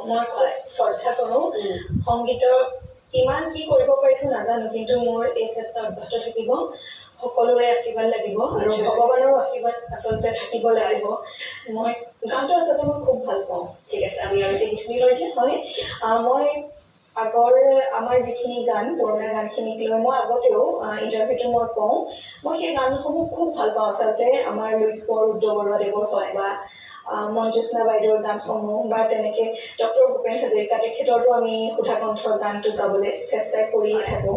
মই খুব শ্ৰদ্ধা কৰোঁ সংগীতৰ কিমান কি কৰিব পাৰিছোঁ নাজানো কিন্তু মোৰ এই চেষ্টা অব্যাহত থাকিব সকলোৰে আশীৰ্বাদ লাগিব আৰু ভগৱানৰো আশীৰ্বাদ আচলতে থাকিব লাগিব মই গানটো আচলতে মই খুব ভাল পাওঁ ঠিক আছে আমি আৰু গীতখিনি লৈ দিম হয় মই আগৰ আমাৰ যিখিনি গান পুৰণা গানখিনিক লৈ মই আগতেও ইণ্টাৰভিউটো মই কওঁ মই সেই গানসমূহ খুব ভাল পাওঁ আচলতে আমাৰ লক্ষ্য ৰুদ্ৰ বৰুৱাদেৱৰ হয় বা মঞ্জুস্না বাইদেউৰ গানসমূহ বা তেনেকৈ ডক্টৰ ভূপেন হাজৰিকা তেখেতৰতো আমি সুধা কণ্ঠৰ গানটো গাবলৈ চেষ্টা কৰিয়ে থাকোঁ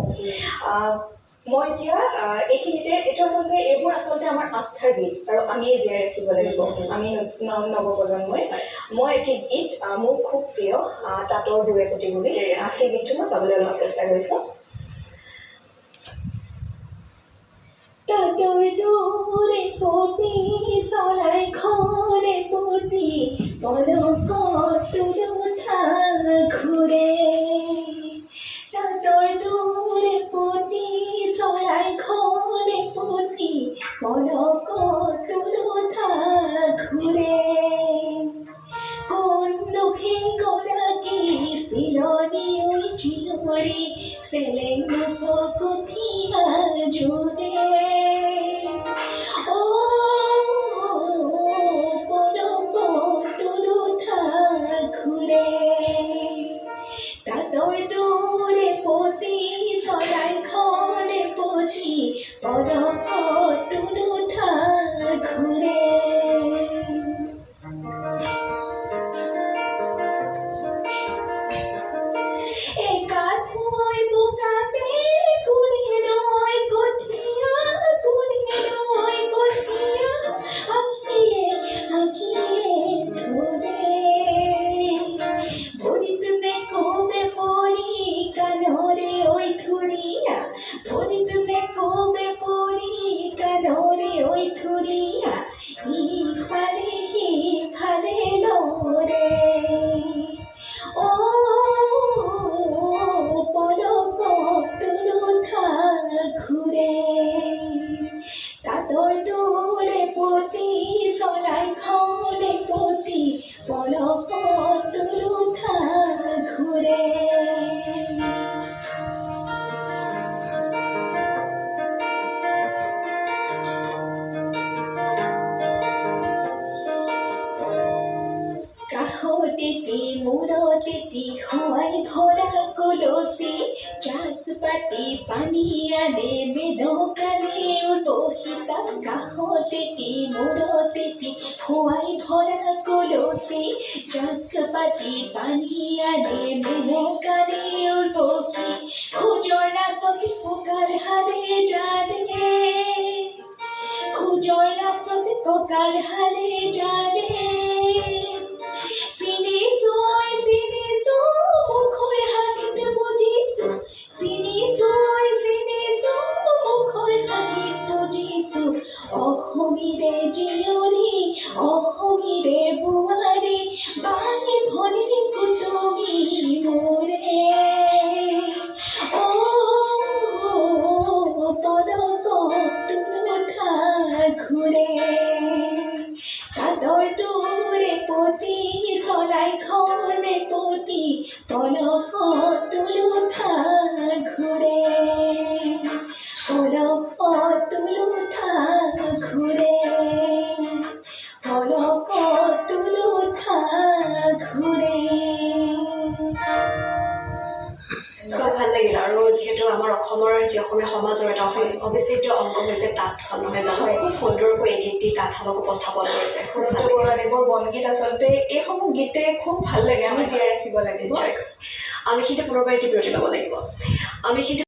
মই এতিয়া এইখিনিতে এইটো আচলতে এইবোৰ আচলতে আমাৰ আস্থাৰ গীত আৰু আমিয়ে জীয়াই ৰাখিব লাগিব আমি নৱপ্ৰজন্মই মই এটি গীত মোৰ খুব প্ৰিয় তাঁতৰ দূৰে প্ৰতি বুলি সেই গীতটো মই গাবলৈ অলপ চেষ্টা কৰিছোঁ তাঁতৰ দূৰে প্ৰতি চৰাই ঘৰে প্ৰতি পলকত তুলুঠা ঘূৰে তাঁতৰ দূৰে প্ৰতি চৰাই ঘৰে প্ৰতি পলকত তুলুঠা ঘূৰে কোননো সেই গৰাকী চিলনি ঐ চিলৰি চেলেং চকুঠীয়া জোৰে তাঁতৰ দূৰে প্ৰতি চৰাই ঘৰে প্ৰতি পলকত তুলুঠা ঘূৰে একাঠুৱৈ বোকাতে কোনে নৈ কঠীয়া কোনে নৈ কঠীয়া আখিৰে আখিৰে ধৰে ভৰিত নেকোবে পৰি কাণৰে ঐ থুৰীয়া ভৰিত নেকোবে পৰি কাণৰে ঐ থুৰীয়া ইফালে সিফালে লৰে পলকত তুলুঠা ঘূৰে তাঁতৰ দূৰে প্ৰতি চৰাই ঘৰে প্ৰতি পলকত তুলুঠা ঘূৰে কাষতেতি মূৰতেতি শুৱাই ভৰা কলচি জাক পাতি পানী আনে মেনকালে উৰ্বশিতা কাষতেতি মূৰতেতি শুৱাই ভৰা কলচি জাক পাতি পানী আনে মেনকালে উৰ্বশি খোজৰ নাচত ককাৰ হালে জানে খোজৰ নাচত ককাৰ হালে জানে চিনিছো মুখৰ হাঁহিত বুজিছো চিনিছো মুখৰ হাঁহিত বুজিছো অসমীৰে জীয়ৰী অসমীৰে বোৱাৰী বাণী ভনী কুটুমী মোৰে পলকত তুলুঠা ঘূৰে তাঁতৰ দূৰে প্ৰতি চৰাই ঘৰে প্ৰতি পলকত তুলুঠা ঘূৰে পলকত তুলুঠা ঘূৰে পলকত তুলুঠা ঘূৰে খুব ভাল লাগিল আৰু যিহেতু আমাৰ অসমৰ যি অসমীয়া সমাজৰ এটা অবিচ্ছেদ্য অংগ হৈছে তাঁতশাল নহয় জানো খুব সুন্দৰকৈ এই গীতটি তাঁতশালক উপস্থাপন কৰিছে ৰুদ্ৰ বৰুৱাদেৱৰ বনগীত আচলতে এইসমূহ গীতে খুব ভাল লাগে আমি জীয়াই ৰাখিব লাগিব আমি কিন্তু পুনৰবাৰ এটি বিৰতি ল'ব লাগিব আমি কিন্তু